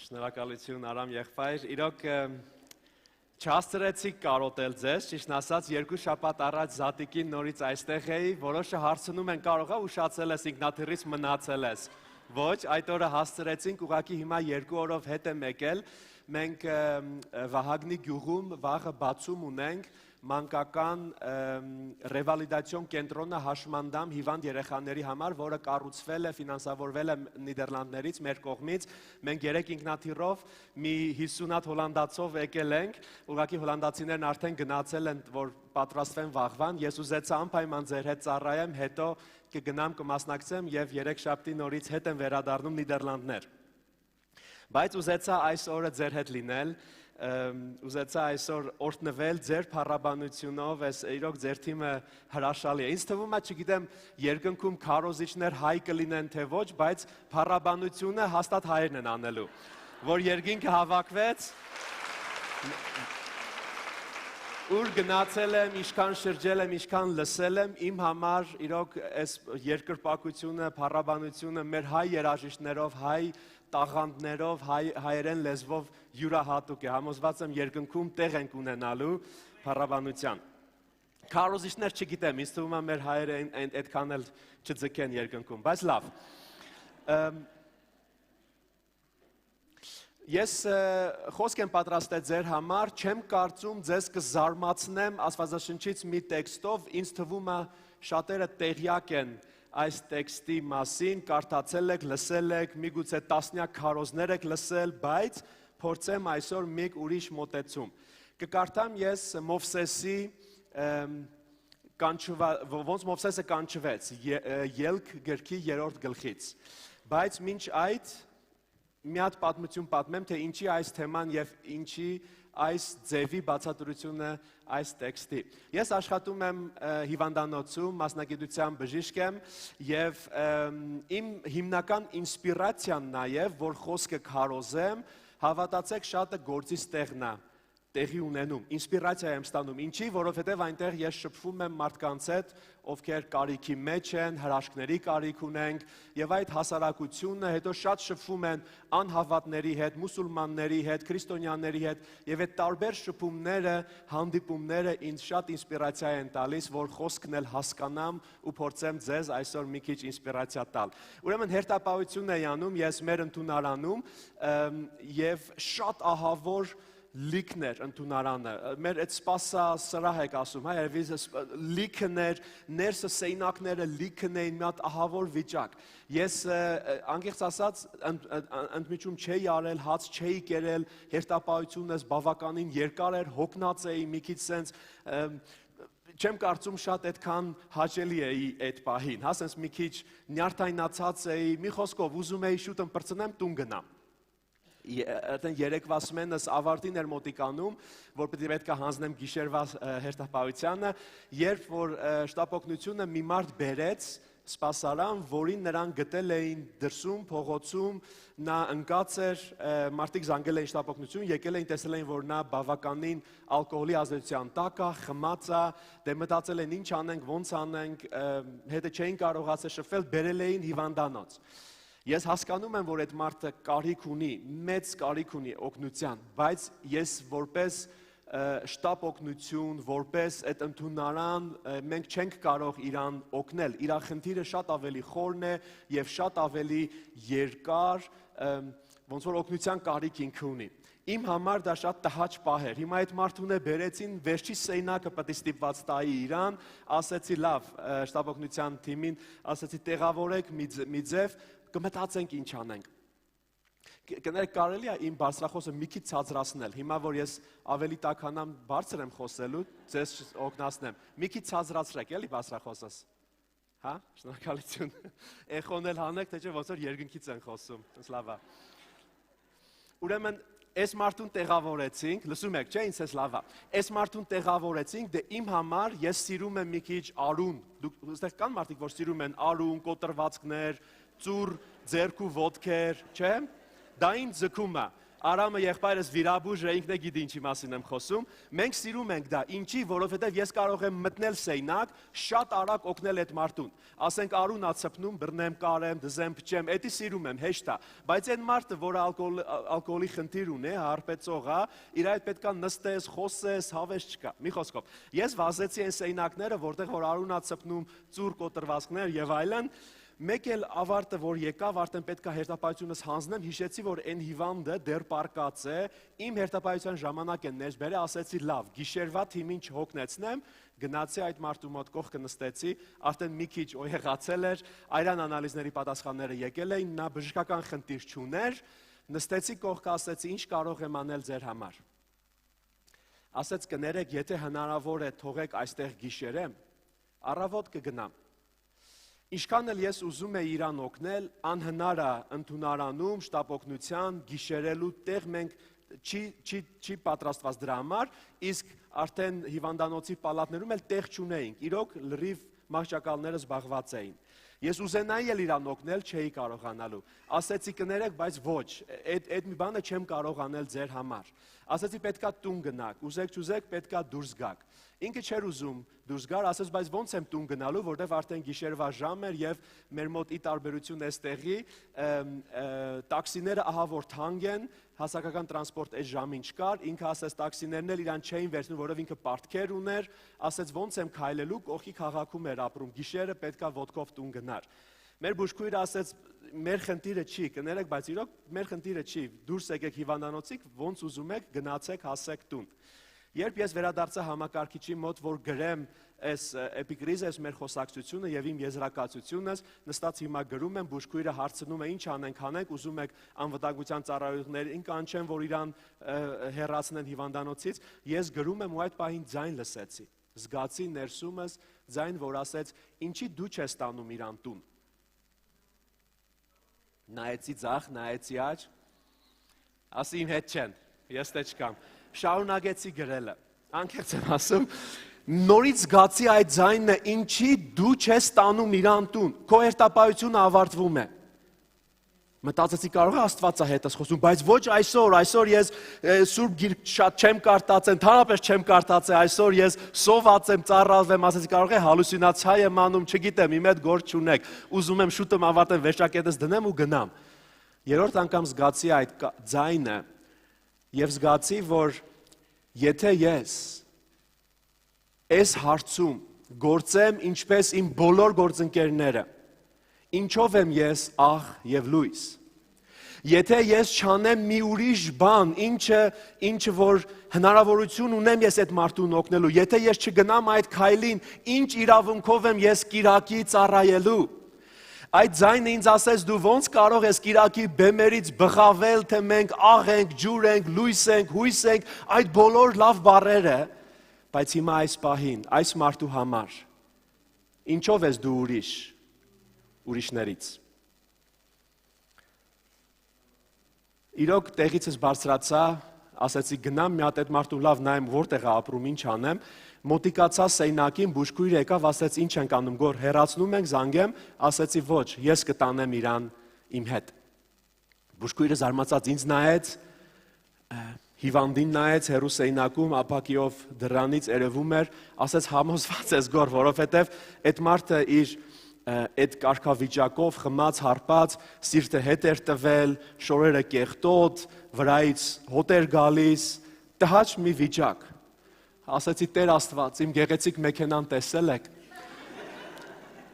Շնորհակալություն Արամ եղբայր, իրոք չհասցրեցիք կարոտել ձեզ, ճիշտն ասած երկու շաբաթ առաջ Զատիկին նորից այստեղ էի, որոշը հարցնում են կարող է ուշացել ես ինքնաթիռից մնացել ես, ոչ, այդ օրը հասցրեցինք, ուղղակի հիմա 2 օրով հետ եմ եկել, մենք Վահագնի գյուղում վաղը բացում ունենք մանկական ռևալիդացիոն կենտրոնը հաշմանդամ հիվանդ երեխաների համար, որը կառուցվել է, ֆինանսավորվել է Նիդերլանդներից, մեր կողմից, մենք 3 ինքնաթիռով մի 50 հատ հոլանդացով եկել ենք, ուղղակի հոլանդացիներն արդեն գնացել են, որ պատրաստվեն վաղվան, ես ուզեցա անպայման ձեր հետ ծառայեմ, հետո կգնամ կմասնակցեմ եւ 3 շաբթի նորից հետ եմ վերադառնում Նիդերլանդներ։ Բայց ուզեցա այս օրը ձեր հետ լինել, ուզեցա այսօր օրհնվել ձեր փառաբանությունով, իրոք ձեր թիմը հրաշալի է։ Ինձ թվում է, չգիտեմ, երկնքում քարոզիչներ հայ կլինեն թե ոչ, բայց փառաբանությունը հաստատ հայերն են անելու, որ երկինքը հավաքվեց, ուր գնացել եմ, ինչքան շրջել եմ, ինչքան լսել եմ, իմ համար իրոք այս երկրպագությունը, փառաբանությունը մեր հայ երաժիշտներով, հայ տաղանդներով, հայերեն լեզվով յուրահատուկ է, համոզված եմ երկնքում տեղ ենք ունենալու փառաբանության։ Քարոզիչներ չգիտեմ, ինձ թվում է մեր հայերը այդքան էլ չձգեն երկնքում, բայց լավ։ Ես խոսք եմ պատրաստել ձեր համար, չեմ կարծում ձեզ կզարմացնեմ Աստվածաշնչից մի տեքստով, ինձ թվում է շատերը տեղյակ են այս տեքստի մասին, կարդացել եք, լսել եք, միգուցե տասնյակ քարոզներ եք լսել, բայց փորձեմ այսօր մի ուրիշ մոտեցում։ Կկարդամ ես Մովսեսի ոնց Մովսեսը կանչվեց Ելք գրքի 3-րդ գլխից, բայց մինչ այդ մի հատ պատմություն պատմեմ, թե ինչի այս թեման եւ ինչի այս ձևի բացատրությունը այս տեքստի։ Ես աշխատում եմ հիվանդանոցում, մասնագիտության բժիշկ եմ եւ իմ հիմնական ինսպիրացիան նաեւ, որ խոսքը քարոզեմ, հավատացեք շատը գործից տեղն է տեղի ունենում, ինսպիրացիա եմ ստանում, ինչի, որովհետև այնտեղ ես շփվում եմ մարդկանց հետ, ովքեր կարիքի մեջ են, հրաշքների կարիք ունենք, եւ այդ հասարակությունը հետո շատ շփվում են անհավատների հետ, մուսուլմանների հետ, քրիստոնյաների հետ, եւ այդ տարբեր շփումները, հանդիպումները ինձ շատ ինսպիրացիա են տալիս, որ խոսքն էլ հասկանամ ու փորձեմ ձեզ այսօր մի քիչ ինսպիրացիա տալ։ Ուրեմն հերթապահություն էի անում ես մեր ընդունարանում եւ շատ ահավոր լիքներ ընդունարանը, մեր այդ սպասա սրահ եք ասում, լիքներ, ներսը սեյնակները լիքն էին, մի հատ ահավոր վիճակ։ Ես անկեղծ ասած ընդմիջում չէի արել, հաց չէի կերել, հերթապահությունս բավականին երկար էր, հոգնած էի, մի քիչ սենց չեմ կարծում շատ այդքան հաճելի էի այդ պահին, հա, սենց մի քիչ նյարդայնացած էի, մի խոսքով ուզում էի շուտ ըմպրծնեմ, տուն գնամ։ Երեկվա սմենս ավարտին էր մոտիկանում, որ պետք է հանձնեմ գիշերվա հերթապահությանը, երբ որ շտապօգնությունը մի մարդ բերեց սպասարան, որին նրան գտել էին դրսում, փողոցում, նա ընկած էր, մարդիկ զանգել էին շտապօգնություն, եկել էին, տեսել էին, որ նա բավականին ալկոհոլի ազդեցության տակ է, խմած է, դե մտածել են ինչ անենք, ոնց անենք, հետը չէին կարողացել շփվել, բերել էին հիվանդանոց։ Ես հասկանում եմ, որ այդ մարդը կարիք ունի, մեծ կարիք ունի օգնության, բայց ես որպես շտապ օգնություն, որպես այդ ընդունարան, մենք չենք կարող իրան օգնել, իր խնդիրը շատ ավելի խորն է եւ շատ ավելի երկար, ոնց որ օգնության կարիք ինքը ունի։ Իմ համար դա շատ տհաճ պահ էր, հիմա այդ մարդուն է բերեցին, վերջի սեյնակը պետք է ստիպված տայի իրան, ասեցի լավ, շտապ օգնության թիմին, ասեցի տեղավորեք մի ձև, կմտածենք ինչ անենք։ Կներեք կարելի է իմ բարձրախոսը մի քիչ ցածրացնել, հիմա որ ես ավելի տաքանամ բարձր եմ խոսելու, ձեզ օգնացնեմ, մի քիչ ցածրացրեք էլի բարձրախոսս, հա, շնորհակալություն, էխոն էլ հանեք, թե չէ ոնց որ երկնքից են խոսում, լավ է։ Ուրեմն այս մարդուն տեղավորեցինք, լսում եք, չէ, ինձ էս լավ է, այս մարդուն տեղավորեցինք, դե իմ համար ես սիրում եմ մի քիչ արուն, դուք այստեղ կան մարդիկ, որ սիրում են արուն, կոտրվածքներ, ծուռ, ձեռքու ոտքեր, չէ՞, դա ինձ ձգում է, Արամը եղբայրս վիրաբույժ է, ինքն է գիտի ինչի մասին եմ խոսում։ Մենք սիրում ենք դա, ինչի, որովհետև ես կարող եմ մտնել սենյակ, շատ արագ օգնել այդ մարդուն։ Ասենք արունա ցպնում, բռնեմ, կարեմ, դզեմ, փչեմ, էդի սիրում եմ, հեշտ է։ Բայց այն մարդը, որը ալկոհոլի խնդիր ունի, հարբեցող է, իր այդ պետքա նստես, խոսես, հավես չկա։ Մի խոսքով, ես վազեցի այն սենյակները, որտեղ որ արունա ցպնում, ծուր կոտրվածքներ եւ այլն։ Մեկ էլ ավարտը, որ եկավ, արդեն պետք է հերթապահությունս հանձնեմ, հիշեցի, որ այն հիվանդը դեռ պարկած է, իմ հերթապահության ժամանակ են ներս բերել, ասեցի լավ, գիշերվա թիմին չհոգնեցնեմ, գնացի այդ մարդու մոտ կողքը նստեցի, արդեն մի քիչ եղացել էր, այրան անալիզների պատասխանները եկել էին, նա բժշկական խնդիր չուներ, նստեցի կողքը, ասեցի, ինչ կարող եմ անել ձեր համար։ Ասեց կներեք, եթե հնարավոր է թողեք այստեղ գիշերեմ, առավոտ կգնամ։ Ինչքան էլ ես ուզում եմ իրան օգնել, անհնար է ընդունարանում, շտապօգնության, գիշերելու տեղ մենք չի պատրաստված դրա համար, իսկ արդեն հիվանդանոցի պալատներում էլ տեղ չունեինք, իրոք լրիվ մահճակալները զբաղված էին։ Ես ուզենայի էլ իրան օգնել, չէի կարողանալու։ Ասեցի կներեք, բայց ոչ, այդ մի բանը չեմ կարող անել ձեր համար։ Ասեցի պետքա տուն գնաք, ուզեք չուզեք, պետքա դուրս գաք։ Ինքը չէր ուզում դուրս գար, ասեց, բայց ո՞նց եմ տուն գնալու, որտեվ արդեն գիշերվա ժամ էր եւ մեր մոտ ի տարբերություն էստեղի տաքսիները ահա որ թանկ են, հասարակական տրանսպորտ այս ժամին չկար, ինքը ասեց տաքսիներն էլ իրան չէին վերցնում, որովհետև ինքը պարտքեր ուներ, ասեց ո՞նց եմ քայլելու, կողքի քաղաքում էր ապրում, գիշերը պետքա ոտքով տուն գնար։ Մեր բուժքույրը ասեց, մեր խնդիրը չի, կներեք, բայց իրոք մեր խնդիրը չի, դուրս եկեք հիվանդանոցից, ոնց ուզում եք, գնացեք, հասեք տուն։ Երբ ես վերադարձա համակարգիչի մոտ, որ գրեմ այս էպիկրիզը, այս մեր խոսակցությունը եւ իմ եզրակացությունս, նստած հիմա գրում եմ, բուժքույրը հարցնում է, ինչ անենք, ուզում եք անվտանգության ծառայողներին կանչեն, որ իրան հեռացնեն հիվանդանոցից, ես գրում եմ ու այդ պահին ձայն լսեցի։ Զգացի ներսումս ձայն, որ ասեց, ինչի դու չես տանում իրան տուն։ Նայեցի ձախ, նայեցի աջ, ասի իմ հետ չեն, ես տե չկամ։ Շարունակեցի գրելը, անկեղծ եմ ասում, նորից զգացի այդ ձայնը, ինչի դու չես տանում իրան տուն, քո հերթապահությունը ավարտվում է։ Մտածեցի կարող է Աստվածը հետս խոսում, բայց ոչ այսօր ես Սուրբ Գիրք շատ չեմ կարդացել, ընդհանրապես չեմ կարդացել, այսօր ես սոված եմ, ծառայում, ասեցի կարող է հալյուսինացիա եմ անում, չգիտեմ, իմ հետ գործ չունեք, ուզում եմ շուտով ավարտեմ, վերջակետս դնեմ ու գնամ։ Երրորդ անգամ զգացի այդ ձայնը եւ զգացի, որ եթե ես այս հարցում գործեմ ինչպես իմ բոլոր գործընկերները, ինչով եմ ես աղ եւ լույս։ Եթե ես չանեմ մի ուրիշ բան, ինչը որ հնարավորություն ունեմ ես այդ մարդուն օգնելու, եթե ես չգնամ այդ քայլին, ինչ իրավունքով եմ ես Կիրակի ծառայելու։ Այդ ձայնը ինձ ասեց, դու ոնց կարող ես Կիրակի բեմերից բղավել, թե մենք աղ ենք, ջուր ենք, լույս ենք, հույս ենք, այդ բոլոր լավ բառերը, բայց հիմա այս պահին, այս մարդու համար, ինչով ես դու ուրիշներից։ Իրոք տեղիցս բարձրացա, ասեցի գնամ մի հատ այդ մարդու լավ նայեմ որտեղ է ապրում, ինչ անեմ, մոտիկացա սեյնակին, բուժքույրը եկավ, ասեց ինչ ենք անում, գոր հեռացնում ենք, զանգեմ, ասեցի ոչ, ես կտանեմ իրան իմ հետ։ Բուժքույրը զարմացած ինձ նայեց, հիվանդին նայեց հեռու սեյնակում, ապակիով դրանից երևում էր, ասեց համոզված ես գոր, որովհետև այդ մարդը իր այդ կարգավիճակով խմած, հարբած, սիրտը հետ էր տվել, շորերը կեղտոտ, վրայից հոտ էր գալիս, տհաճ մի վիճակ։ Ասեցի Տեր Աստված, իմ գեղեցիկ մեքենան տեսել եք։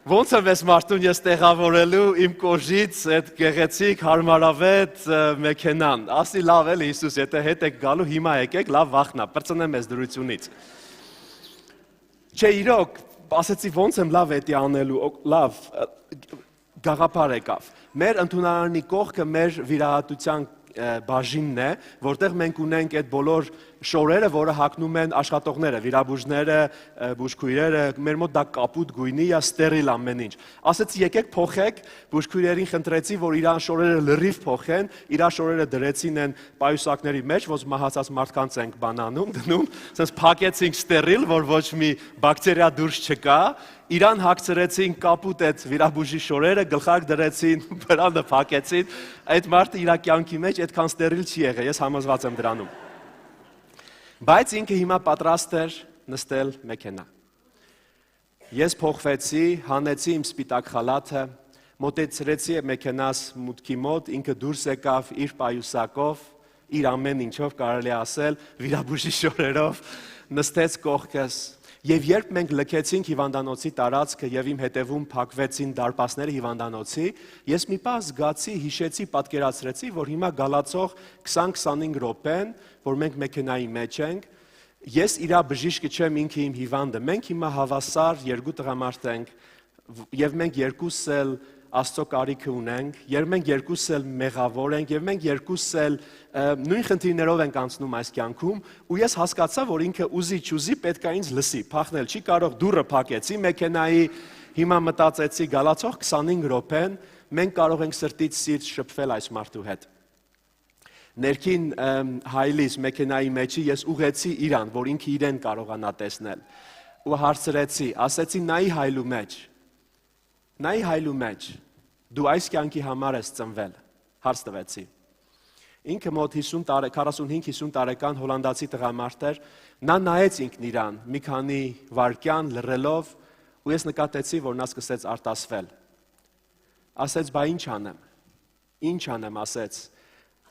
Ոնց եմ ես մարդուն ես տեղավորելու իմ կոժից այդ գեղեցիկ հարմարավետ մեքենան։ Ասի լավ էլի Հիսուս, եթե հետ եք գալու, հիմա եկեք, լավ վախնա, պրծնեմ ես դրությունից։ Չէ, իրոք, ասեցի ոնց եմ լավ էտի անելու, լավ, գաղափար եկավ։ Մեր ընդունարանի կողքը մեր վիրահատության բաժինն է, որտեղ մենք ունենք այդ բոլոր շորերը, որը հագնում են աշխատողները, վիրաբույժները, բուժքույրերը, մեր մոտ դա կապուտ գույնի է, ստերիլ ամեն ինչ։ Ասեցի եկեք փոխեք, բուժքույրերին խնդրեցի, որ իրան շորերը լրիվ փոխեն, իրա շորերը դրեցին են պայուսակների մեջ, ոնց մահացած մարդկանց ենք բանանում, դնում, ասես փակեցինք ստերիլ, որ ոչ մի բակտերիա դուրս չկա, իրան հագցրեցին կապուտ այդ վիրաբույժի շորերը, գլխարկ դրեցին, բրանը փակեցին, այդ մարդը իր կյանքի մեջ այդքան ստերիլ չի եղել, ես համոզված եմ դրանում։ Բայց ինքը հիմա պատրաստ էր նստել մեքենա։ Ես փոխվեցի, հանեցի իմ սպիտակ խալաթը, մոտեցրեցի մեքենաս մուտքի մոտ, ինքը դուրս եկավ իր պայուսակով, իր ամեն ինչով կարելի ասել, վիրաբույժի շորերով, նստեց կողքս։ Եվ երբ մենք լքեցինք հիվանդանոցի տարածքը եւ իմ հետևում փակվեցին դարպասները հիվանդանոցի, ես մի պահ զգացի, հիշեցի, պատկերացրեցի, որ հիմա գալացող 20-25 րոպեն, որ մենք մեքենայի մեջ ենք, ես իրա բժիշկը չեմ, ինքը իմ հիվանդը, մենք հիմա հավասար երկու տղամարդ ենք եւ մենք երկուսս էլ Աստծո կարիքը ունենք, եւ մենք երկուսս էլ մեղավոր ենք, եւ մենք երկուսս էլ նույն խնդիրներով ենք անցնում այս կյանքում, ու ես հասկացա, որ ինքը ուզի պետք է ինձ լսի, փախնել չի կարող, դուռը փակեցի մեքենայի, հիմա մտածեցի գալացող 25 րոպեն, մենք կարող ենք սրտից սիրտ շփվել այս մարդու հետ։ Ներքին հայլիս մեքենայի մեջի ես ուղեցի իրան, որ ինքը իրեն կարողանա տեսնել, ու հարցրեցի, ասեցի նայի հայլու մեջ, դու այս կյանքի համար ես ծնվել, հարց տվեցի։ Ինքը մոտ 45-50 տարեկան հոլանդացի տղամարդ էր, նա նայեց ինքն իրան, մի քանի վայրկյան լռելով, ու ես նկատեցի, որ նա սկսեց արտասվել։ Ասեց, բա ինչ անեմ, ասեց,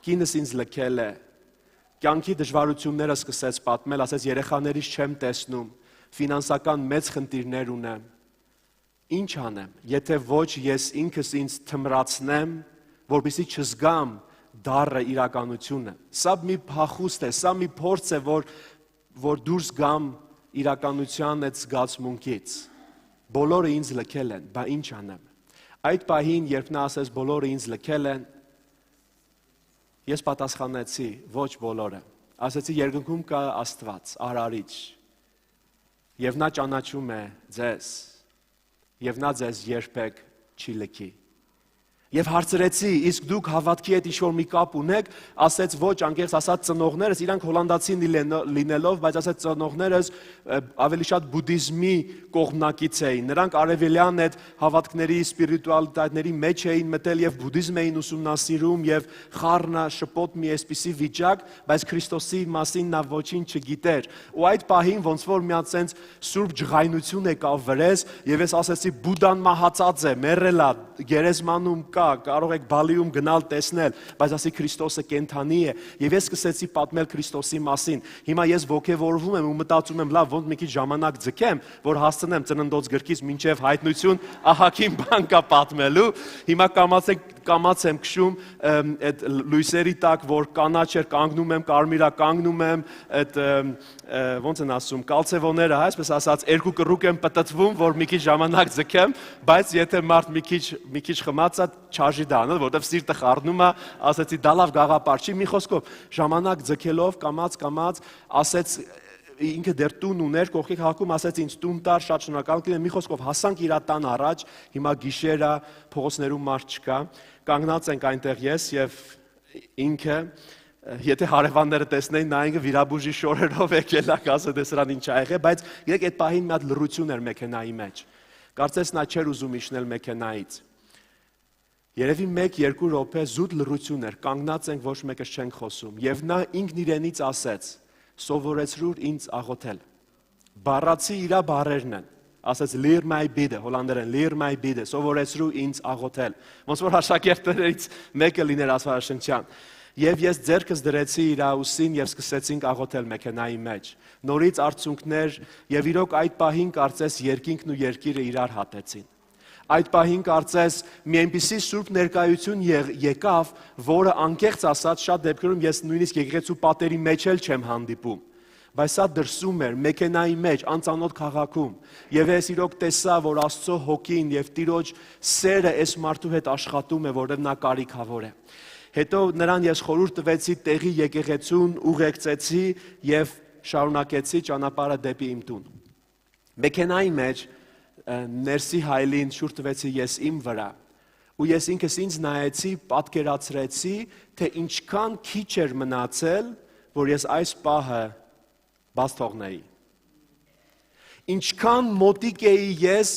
կինս ինձ լքել է, կյանքի դժվարությունները սկսեց պատմել, ասեց, երեխաներիս չեմ տեսնում, ֆինանսական մեծ խնդիրներ ունեմ, ինչ անեմ, եթե ոչ ես ինքս ինձ թմրացնեմ, որպեսզի չզգամ դառը իրականությունը։ Սա մի փախուստ է, սա մի փորձ է, որ դուրս գամ իրականության այդ զգացմունքից։ Բոլորը ինձ լքել են, բա ինչ անեմ։ Այդ պահին, երբ նա ասեց բոլորը ինձ լքել են, ես պատասխանեցի, ոչ բոլորը։ Ասեցի երկնքում կա Աստված, արարիչ, եւ նա ճանաչում է ձեզ, եւ նա ձեզ երբեք չի լքի։ Եվ հարցրեցի, իսկ դուք հավատքի հետ ինչ-որ մի կապ ունեք, ասեց ոչ, անկեղծ ասած ծնողներս, իրանք հոլանդացին լինելով, բայց ասեց ծնողներս ավելի շատ բուդդիզմի կողմնակից էին, նրանք արևելյան այդ հավատքների, սպիրիտուալիտետների մեջ էին մտել եւ բուդդիզմ էին ուսումնասիրում եւ խառնա շփոթ մի այսպիսի վիճակ, բայց Քրիստոսի մասին նա ոչինչ չգիտեր։ Ու այդ պահին ոնց որ մի հատ sense սուրբ ջղայնություն եկավ վրես, եւ ես ասեցի Բուդդան մահացած է, մեռել է, գերեզմանում կա, կարող եք Բալիում գնալ տեսնել, բայց ասի Քրիստոսը կենդանի է, եւ ես սկսեցի պատմել Քրիստոսի մասին։ Հիմա ես ոգևորվում եմ ու մտածում եմ, լավ, ոնց մի քիչ ժամանակ ձգեմ, որ հասցնեմ ծննդոց գրքից մինչև հայտնություն ահագին բան կա պատմելու։ Հիմա կամաց եմ քշում այդ լույսերի տակ, որ կանաչ էր, կանգնում եմ, կարմիրա կանգնում եմ, այդ ոնց են ասում, կալցևոները, այսպես ասած, երկու կռուկ եմ պտտվում, որ մի քիչ ժամանակ ձգեմ, բայց եթե մարդ մի քիչ խմած է, չարժի դա անել, որովհետև սիրտը խառնում է, ասեցի դա լավ գաղափար չի, մի խոսքով ժամանակ ձգելով կամաց, ասեց ինքը դեռ տուն ուներ, կողքի քաղաքում ասեց ինձ տուն տար, շատ շնորհակալ կլինեմ, մի խոսքով հասանք իր տան առաջ, հիմա գիշեր է, փողոցներում մարդ չկա, կանգնած ենք այնտեղ ես եւ ինքը, եթե հարևանները տեսնեին, նա ինքը վիրաբույժի շորերով եկել է, ասել է սրան ինչ ա եղել, բայց գիտեք այդ պահին մի հատ լռություն էր մեքենայի մեջ։ Կարծես նա չէր ուզում իջնել մեքենայից։ Երևի 1-2 րոպե զուտ լռություն էր, կանգնած ենք, ոչ մեկս չենք խոսում, եւ նա ինքն իրենից ասեց. Սովորեցրուր ինձ աղոթել։ Բառացի իրա բառերն են, ասեց leer my bidden, հոլանդերեն leer my bidden, սովորեցրու ինձ աղոթել։ Ոնց որ աշակերտներից մեկը լիներ աստվածաշնչյան։ Եվ ես ձեռքս դրեցի իր ուսին եւ սկսեցինք աղոթել մեքենայի մեջ։ Նորից արցունքներ եւ իրոք այդ պահին կարծես երկինքն ու երկիրը իրար հատեցին։ Այդ պահին կարծես մի այնպիսի սուրբ ներկայություն եկավ, որը անկեղծ ասած շատ դեպքերում ես նույնիսկ եկեղեցու պատերի մեջ էլ չեմ հանդիպում։ Բայց սա դրսում էր, մեքենայի մեջ, անծանոթ քաղաքում։ Եվ ես իրոք տեսա, որ Աստծո հոգին եւ Տիրոջ սերը այս մարդու հետ աշխատում է, որովհետև նա կարիքավոր է։ Հետո նրան ես խորհուրդ տվեցի տեղի եկեղեցուն, ուղեկցեցի եւ շարունակեցի ճանապարհը դեպի իմ տուն։ Մեքենայի մեջ ներսի հայլին շուրջ տվեցի ես իմ վրա, ու ես ինքս ինձ նայեցի, պատկերացրեցի, թե ինչքան քիչ էր մնացել, որ ես այս պահը բաց թողնեի։ Ինչքան մոտիկ էի ես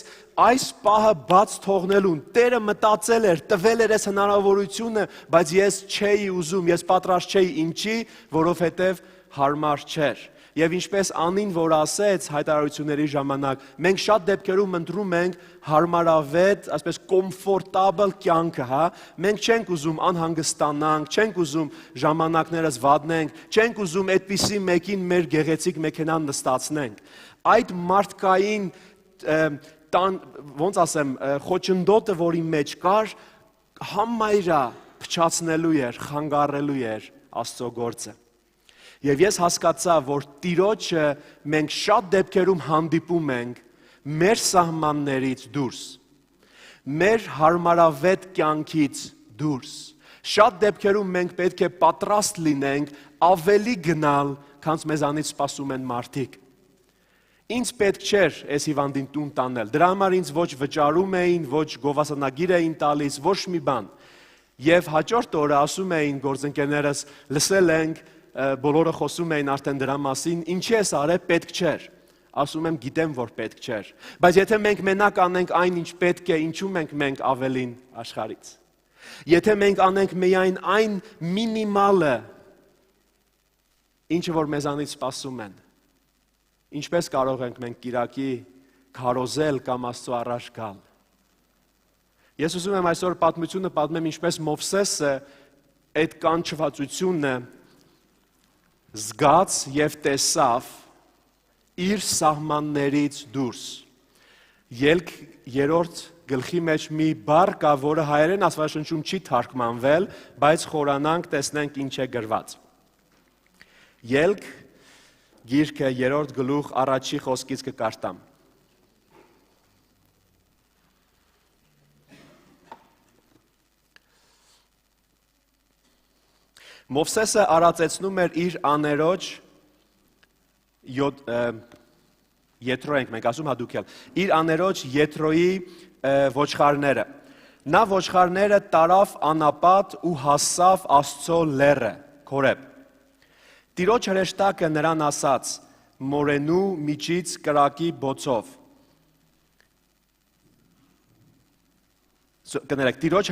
այս պահը բաց թողնելուն, Տերը մտածել էր, տվել էր այս հնարավորությունը, բայց ես չէի ուզում, ես պատրաստ չէի, ինչի, որովհետև հարմար չէր։ Եվ ինչպես Անին որ ասեց հայտարարությունների ժամանակ, մենք շատ դեպքերում ընտրում ենք հարմարավետ, այսպես կոմֆորտաբլ կյանքը, հա, մենք չենք ուզում անհանգստանանք, չենք ուզում ժամանակներս վատնենք, չենք ուզում այդպիսի մեկին մեր գեղեցիկ մեքենան նստացնենք։ Այդ մարդկային ոնց ասեմ, խոչընդոտը, որի մեջ կար, համայրա փչացնելու էր, խանգարելու էր Աստծո գործը։ Եվ ես հասկացա, որ Տիրոջը մենք շատ դեպքերում հանդիպում ենք մեր սահմաններից դուրս, մեր հարմարավետ կյանքից դուրս։ Շատ դեպքերում մենք պետք է պատրաստ լինենք ավելի գնալ, քան մեզանից սպասում են մարդիկ։ Ինձ պետք չէր այս հիվանդին տուն տանել, դրա համար ինձ ոչ վճարում էին, ոչ գովասանագիր էին տալիս, ոչ մի բան։ Եվ հաջորդ օրը ասում էին գործընկերներս, լսել ենք, բոլորը խոսում էին արդեն դրա մասին, ինչի ես արել, պետք չէր։ Ասում եմ, գիտեմ, որ պետք չէր։ Բայց եթե մենք մենակ անենք այն, ինչ պետք է, ինչու մենք ավելին աշխարհից։ Եթե մենք անենք միայն այն մինիմալը, ինչը որ մեզանից սպասում են, ինչպես կարող ենք մենք կիրակի քարոզել կամ Աստծո առաջ գալ։ Ես ուզում եմ այսօր պատմությունը պատմեմ, ինչպես Մովսեսը այդ կանչվածությունը զգաց եւ տեսավ իր սահմաններից դուրս։ Ելք 3 գլխի մեջ մի բառ կա, որը հայերեն Աստվածաշնչում չի թարգմանվել, բայց խորանանք տեսնենք ինչ է գրված։ Ելք գիրքը 3 գլուխ առաջի խոսքից կկարտամ։ Մովսեսը արածեցնում էր իր աներոջ Եթրո ենք մենք ասում հատուկել, իր աներոջ Եթրոյի ոչխարները։ Նա ոչխարները տարավ անապատ ու հասավ Աստծո լեռը, Քորեբ։ Տիրոջ հրեշտակը նրան ասաց. մորենու միջից կրակի բոցով։ Կներեք, Տիրոջ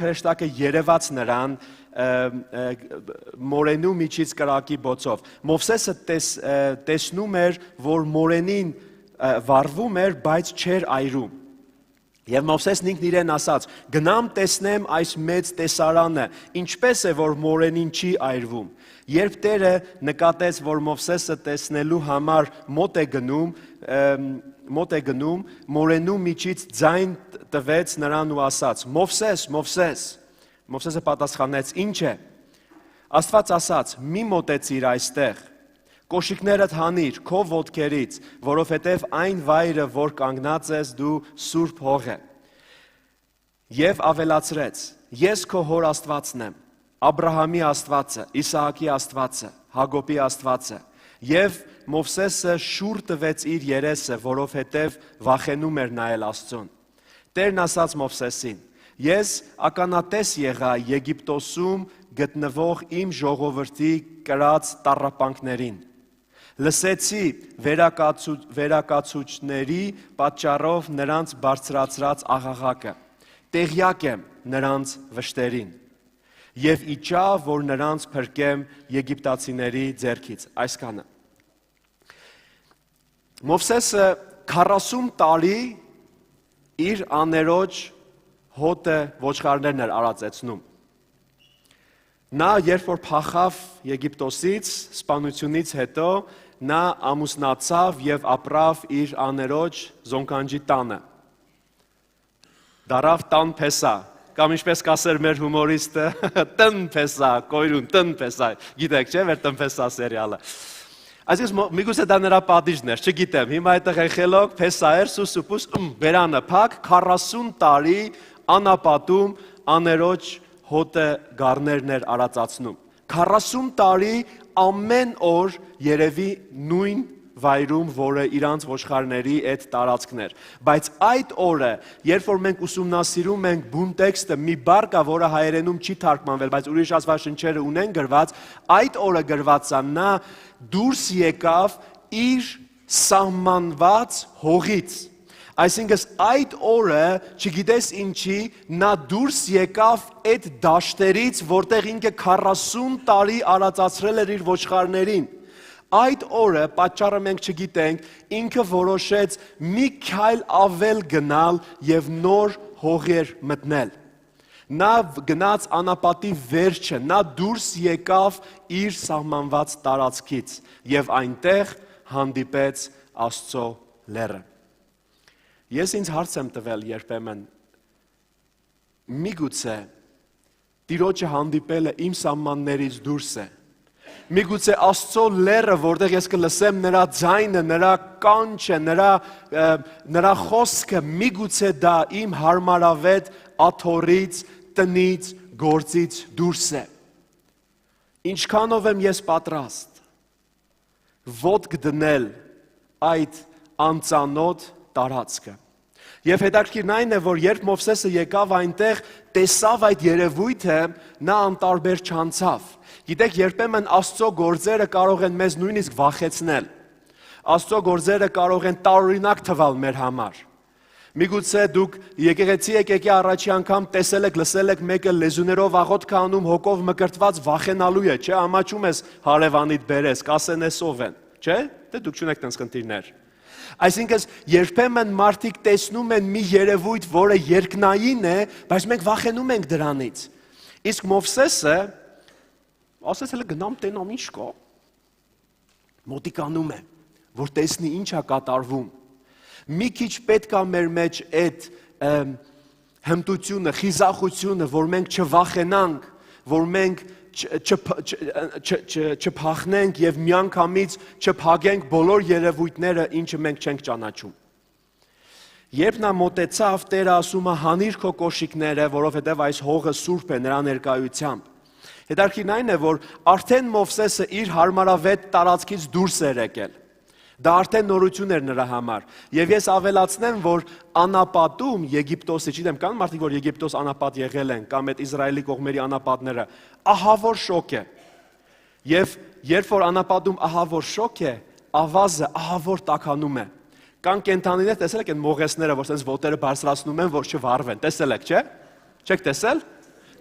հրեշտակը երևաց նրան մորենու միջից կրակի բոցով։ Մովսեսը տեսնում էր, որ մորենին վառվում էր, բայց չէր այրում։ Եվ Մովսեսն ինքն իրեն ասաց. գնամ տեսնեմ այս մեծ տեսարանը, ինչպես է, որ մորենին չի այրվում։ Երբ Տերը նկատեց, որ Մովսեսը տեսնելու համար մոտ է գնում, մորենու միջից ձայն տվեց նրան ու ասաց. Մովսես, Մովսես։ Մովսեսը պատասխանեց. ինչ է։ Աստված ասաց. մի մոտեցիր այստեղ, կոշիկներդ հանիր քո ոտքերից, որովհետև այն վայրը, որ կանգնած ես դու, սուրբ հող է։ Եվ ավելացրեց. ես քո հոր Աստվածն եմ, Աբրահամի Աստվածը, Իսահակի Աստվածը, Հակոբի Աստվածը։ Եվ Մովսեսը շուռ տվեց իր երեսը, որովհետև վախենում էր նայել Աստծուն։ Տերն ասաց Մովսեսին. ես ականատես եղա Եգիպտոսում գտնվող իմ ժողովրդի կրած տառապանքներին։ Լսեցի վերակացուչների պատճառով նրանց բարձրացրած աղաղակը, տեղյակ եմ նրանց վշտերին, և իջա, որ նրանց փրկեմ եգիպտացիների ձեռքից, այսքանը։ Մովսեսը 40 տարի իր աներոջ հոտը ոչխարներն էր արածեցնում։ Նա երբ որ փախավ Եգիպտոսից, սպանությունից հետո, նա ամուսնացավ եւ ապրավ իր աներոջ զոնքանջի տանը։ Դարավ տան փեսա, կամ ինչպես կասեր մեր հումորիստը, տնն փեսա, կոյրուն տնն փեսա, գիտեք չէ՞ մեր տնն փեսա սերիալը։ Այսինքն միգուցե դա նրա պատիժն էր, չգիտեմ, հիմա այդտեղ եղելոք փեսա էր, սուսուպուս բերանը փակ 40 տարի անապատում աներոջ հոտը գառներն էր արածացնում։ 40 տարի ամեն օր երևի նույն վայրում, որը իրանց ոչխարների այդ տարածքներ։ Բայց այդ օրը, երբ որ մենք ուսումնասիրում ենք բուն տեքստը, մի բառ կա, որը հայերենում չի թարգմանվել, բայց ուրիշ աստվածաշնչերը ունեն գրված, այդ օրը գրված է նա դուրս եկավ իր սահմանված հողից։ Այսինքն այդ օրը, չգիտես ինչի, նա դուրս եկավ այդ դաշտերից, որտեղ ինքը 40 տարի արածացրել էր իր ոչխարներին։ Այդ օրը, պատճառը մենք չգիտենք, ինքը որոշեց մի քայլ ավել գնալ եւ նոր հողեր մտնել։ Նա գնաց անապատի վերջը, նա դուրս եկավ իր սահմանված տարածքից եւ այնտեղ հանդիպեց Աստծո լեռը։ Ես ինձ հարց եմ տվել երբեմն, միգուցե Տիրոջը հանդիպելը իմ սահմաններից դուրս է։ Միգուցե Աստծո լեռը, որտեղ ես կլսեմ նրա ձայնը, նրա կանչը, նրա խոսքը, միգուցե դա իմ հարմարավետ աթոռից, տնից, գործից դուրս է։ Ինչքանով եմ ես պատրաստ ոտք դնել այդ անծանոթ տարածքը։ Եվ հետաքրքիրն այն է, որ երբ Մովսեսը եկավ այնտեղ, տեսավ այդ երևույթը, նա անտարբեր չանցավ։ Գիտեք, երբեմն Աստծո գործերը կարող են մեզ նույնիսկ վախեցնել։ Աստծո գործերը կարող են տարօրինակ թվալ մեր համար։ Միգուցե դուք եկեղեցի եկեք առաջի անգամ տեսել եք, լսել եք մեկը լեզուներով աղոթք անում, հոգով մկրտված վախենալու է, չէ՞, ամաչում ես հարևանիդ բերես, կասեն էս ով են, չէ՞։ Դե դուք չունեք տենց խնդիրներ։ Այսինքն երբեմն մարդիկ տեսնում են մի երևույթ, որը երկնային է, բայց մենք վախենում ենք դրանից։ Իսկ Մովսեսը ասես հələ գնամ տենամ ինչ կա։ Մոտիկանում է, որ տեսնի ինչ է կատարվում։ Մի քիչ պետք է մեր մեջ այդ հմտությունը, խիզախությունը, որ մենք չվախենանք, որ մենք չփախնենք եւ միանգամից չփագենք բոլոր երևույթները, ինչը մենք չենք ճանաչում։ Երբ նա մոտեցավ, Տերը ասում է՝ հանիր քո կոշիկները, որովհետեւ այս հողը սուրբ է նրա ներկայությամբ։ Հետաքրքիրն այն է, որ արդեն Մովսեսը իր հարմարավետ տարածքից դուրս էր եկել։ Դա արդեն նորություն էր նրա համար։ Եվ ես ավելացնեմ, որ անապատում Եգիպտոսի, չգիտեմ, կան մարդիկ, որ Եգիպտոս անապատ եղել են, կամ այդ Իսրայելի կողմերի անապատները, ահավոր շոկ է։ Եվ երբ որ անապատում ահավոր շոկ է, ավազը ահավոր տաքանում է։ Կան կենդանիներ, տեսել եք այն մողեսները, որ sense ոտերը բարձրացնում են, որ չվառվեն, տեսել եք, չէ՞։ Չեք տեսել։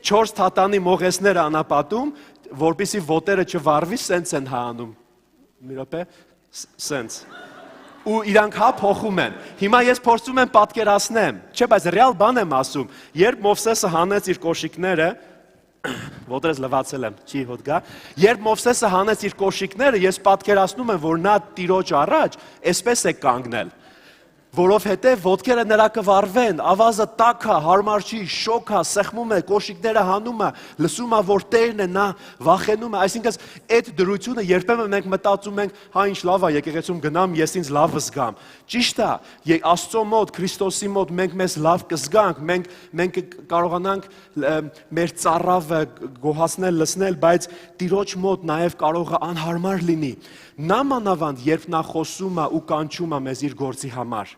4 թաթանի մողեսները անապատում, որպեսզի ոտերը չվառվի, sense են հանում։ Մի րոպե, sense։ Ու իրանք հա փոխում են։ Հիմա ես փորձում եմ պատկերացնեմ, չէ, բայց ռեալ բան եմ ասում։ Երբ Մովսեսը հանեց իր կոշիկները, ոտերս լվացել եմ, չի հոտ գա։ Երբ Մովսեսը հանեց իր կոշիկները, ես պատկերացնում եմ, որ նա Տիրոջ առաջ այսպես է կանգնել, որովհետև ոտքերը նրա կվառվեն, ավազը տաք է, հարմար չի, շոկ է, սեղմում է, կոշիկները հանում է, լսում է, որ Տերն է, նա վախենում է, այսինքն այդ դրությունը երբեմն մենք մտածում ենք, հա ինչ լավ է, եկեղեցում գնամ, ես ինձ լավ զգամ։ Ճիշտ է, Աստծո մոտ, Քրիստոսի մոտ մենք մեզ լավ կզգանք, մենք կարողանանք մեր ծառավը գոհացնել, լսնել, բայց Տիրոջ մոտ նաև կարող է անհարմար լինի։ Նամանավանդ, երբ նա խոսում է ու կանչում է մեզ իր գործի համար,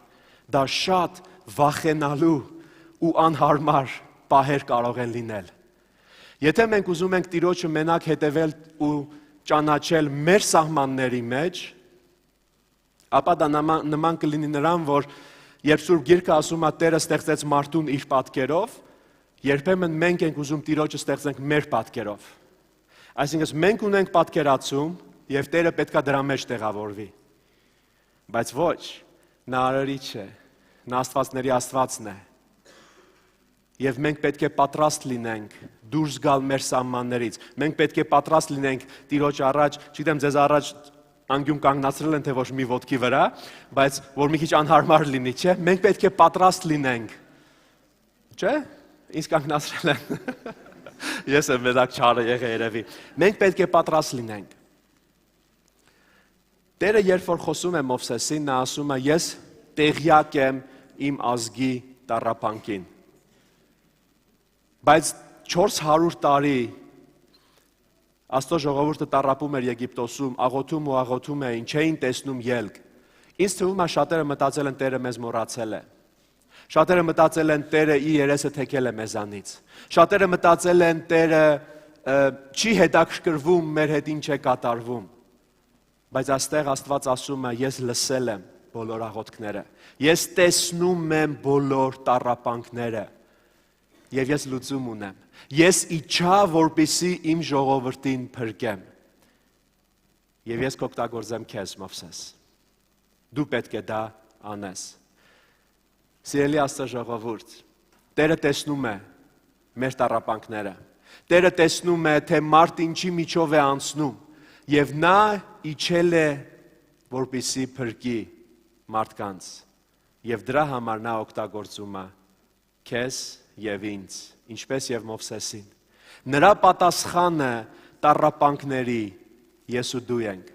դա շատ վախենալու ու անհարմար պահեր կարող են լինել։ Եթե մենք ուզում ենք Տիրոջը մենակ հետևել ու ճանաչել մեր սահմանների մեջ, ապա դա նման կլինի նրան, որ երբ Սուրբ Գիրքը ասում է Տերը ստեղծեց մարդուն իր պատկերով, երբեմն մենք ենք ուզում Տիրոջը ստեղծենք մեր պատկերով։ Այսինքն մենք ունենք պատկերացում եւ Տերը պետքա դրա մեջ տեղավորվի։ Բայց ոչ, նա արարիչ է, նա Աստվածների Աստվածն է։ Եվ մենք պետք է պատրաստ լինենք դուրս գալ մեր սահմաններից։ Մենք պետք է պատրաստ լինենք Տիրոջ առաջ, չգիտեմ, ձեզ առաջ անկյուն կանգնացրել են թե ոչ մի ոտքի վրա, բայց որ մի քիչ անհարմար լինի, չէ՞։ Մենք պետք է պատրաստ լինենք։ Չէ՞։ Ինձ կանգնացրել են։ Ես եմ մենակ չարը եղել երևի։ Մենք պետք է պատրաստ լինենք։ Տերը երբ որ խոսում է Մովսեսին, նա ասում է ես տեղյակ եմ իմ ազգի տառապանքին։ Բայց 400 տարի Աստծո ժողովուրդը տառապում էր Եգիպտոսում, աղոթում ու աղոթում էին, չէին տեսնում ելք։ Ինձ թվում է շատերը մտածել են Տերը մեզ մոռացել է։ Շատերը մտածել են Տերը իր երեսը թեքել է մեզանից։ Շատերը մտածել են Տերը չի հետաքրքրվում, մեր հետ ինչ է կատարվում։ Բայց այստեղ Աստված ասում է, ես լսել եմ բոլոր աղոթքները։ Ես տեսնում եմ բոլոր տառապանքները։ Եվ ես լուծում ունեմ։ Ես իջա, որպեսզի իմ ժողովրդին փրկեմ։ Եվ ես կօգտագործեմ քեզ, Մովսես։ Դու պետք է դա անես։ Սիրելի Աստծո ժողովուրդ, Տերը տեսնում է մեր տառապանքները։ Տերը տեսնում է, թե մարդ ինչի միջով է անցնում, եւ նա իջել է, որպեսզի փրկի մարդկանց։ Եվ դրա համար նա օգտագործում է քեզ եւ ինձ, ինչպես եւ Մովսեսին։ Նրա պատասխանը տառապանքների ես ու դու ենք։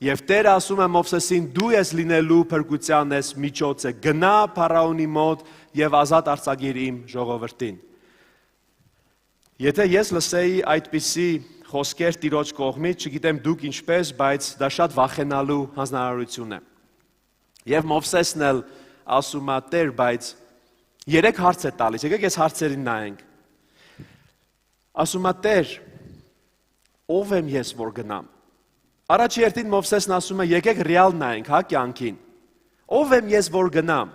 Եվ Տերը ասում է Մովսեսին, դու ես լինելու փրկության ես միջոցը, գնա Փարաոնի մոտ եւ ազատ արձակիր իմ ժողովրդին։ Եթե ես լսեի այդպիսի խոսքեր Տիրոջ կողմից, չգիտեմ դուք ինչպես, բայց դա շատ վախենալու հանձնարարություն է։ Եվ Մովսեսն էլ ասում է, Տեր, բայց 3 հարց է տալիս, եկեք այս հարցերին նայենք։ Ասում է, Տեր, ով եմ ես, որ գնամ։ Առաջի հերթին Մովսեսն ասում է, եկեք ռեալ նայենք, հա, կյանքին։ Ով եմ ես, որ գնամ։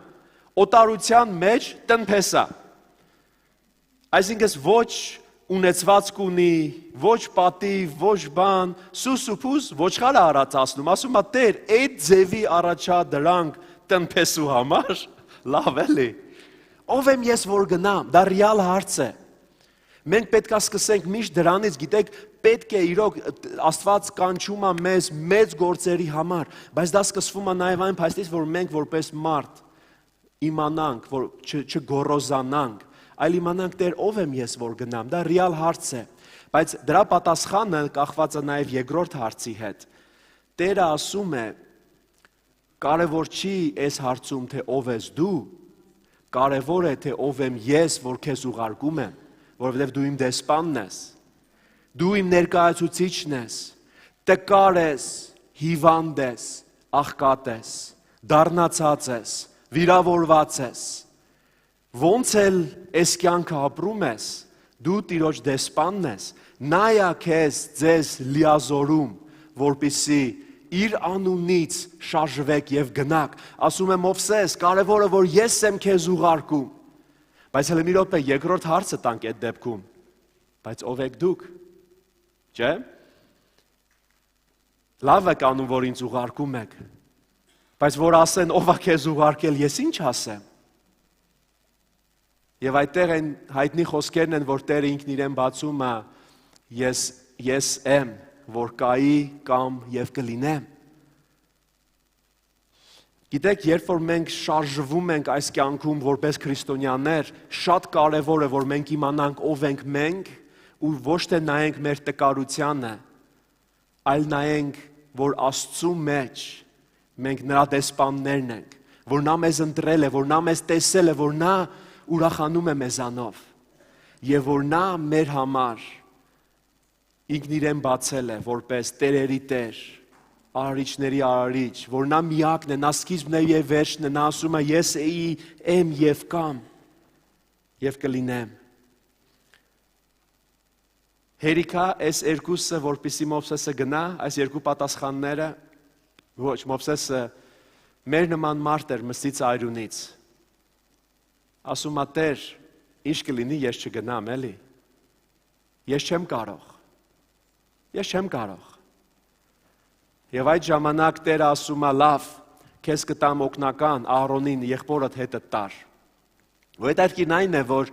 Օտարության մեջ տնփեսա։ Այսինքն ոչ ունեցվածք ունի, ոչ պատիվ, ոչ բան, սուս ու փուս ոչխարը արածացնում, ասում է, Տեր, այդ ձևի առաջա դրանք տնփեսու համար, լավ էլի։ Ով եմ ես, որ գնամ, դա ռեալ հարց է։ Մենք պետք է սկսենք միշտ դրանից, գիտեք, պետք է իրոք Աստված կանչում է մեզ մեծ գործերի համար, բայց դա սկսվում է նաև այն փաստից, որ մենք որպես մարդ իմանանք, որ չգոռոզանանք, այլ իմանանք, Տեր, ով եմ ես, որ գնամ, դա ռեալ հարց է, բայց դրա պատասխանը կախված է նաև երկրորդ հարցի հետ։ Տերը ասում է, կարևոր չի այս հարցում, թե ով ես դու, կարևոր է, թե ով եմ ես, որ քեզ ուղարկում եմ, որովհետև դու իմ դեսպանն ես, դու իմ ներկայացուցիչն ես, տկար ես, հիվանդ ես, աղքատ ես, դառնացած ես, վիրավորված ես, ոնց էլ այս կյանքը ապրում ես, դու Տիրոջ դեսպանն ես, նա է քեզ ձեզ լիազորում, որպեսզի իր անունից շարժվեք եւ գնաք, ասում է Մովսես, կարևորը որ ես եմ քեզ ուղարկում, բայց հələ մի րոպե երկրորդ հարցը տանք այդ դեպքում, բայց ով եք դուք, չէ՞, լավ եք անում, որ ինձ ուղարկում եք, բայց որ ասեն ով է քեզ ուղարկել, ես ինչ ասեմ, եւ այդտեղ են հայտնի խոսքերն են, որ Տերը ինքն իրեն բացում է, ես եմ, որ կայի կամ եւ կլինեմ։ Գիտեք, երբ որ մենք շարժվում ենք այս կյանքում որպես քրիստոնյաներ, շատ կարևոր է, որ մենք իմանանք ով ենք մենք ու ոչ թե նայենք մեր տկարությանը, այլ նայենք, որ Աստծու մեջ մենք նրա դեսպաններն ենք, որ նա մեզ ընտրել է, որ նա մեզ տեսել է, որ նա ուրախանում է մեզանով եւ որ նա մեր համար ինքն իրեն բացել է որպես տերերի տեր, արարիչների արարիչ, որ նա միակն է, նա սկիզբն է եւ վերջն է, նա ասում է ես եմ եւ կամ եւ կլինեմ։ Հերիքա այս երկուսը, որպեսզի Մովսեսը գնա, այս երկու պատասխանները, ոչ, Մովսեսը մեր նման մարդ էր Մսից այրունից։ Ասում է Տեր, ինչ կլինի, ես չգնամ, էլի։ Ես չեմ կարող։ Ես չեմ կարող։ Եվ այդ ժամանակ Տերը ասում է, լավ, քեզ կտամ օգնական, Ահարոնին, եղբորդ հետդ տար։ Ու հետաքրքիրն այն է, որ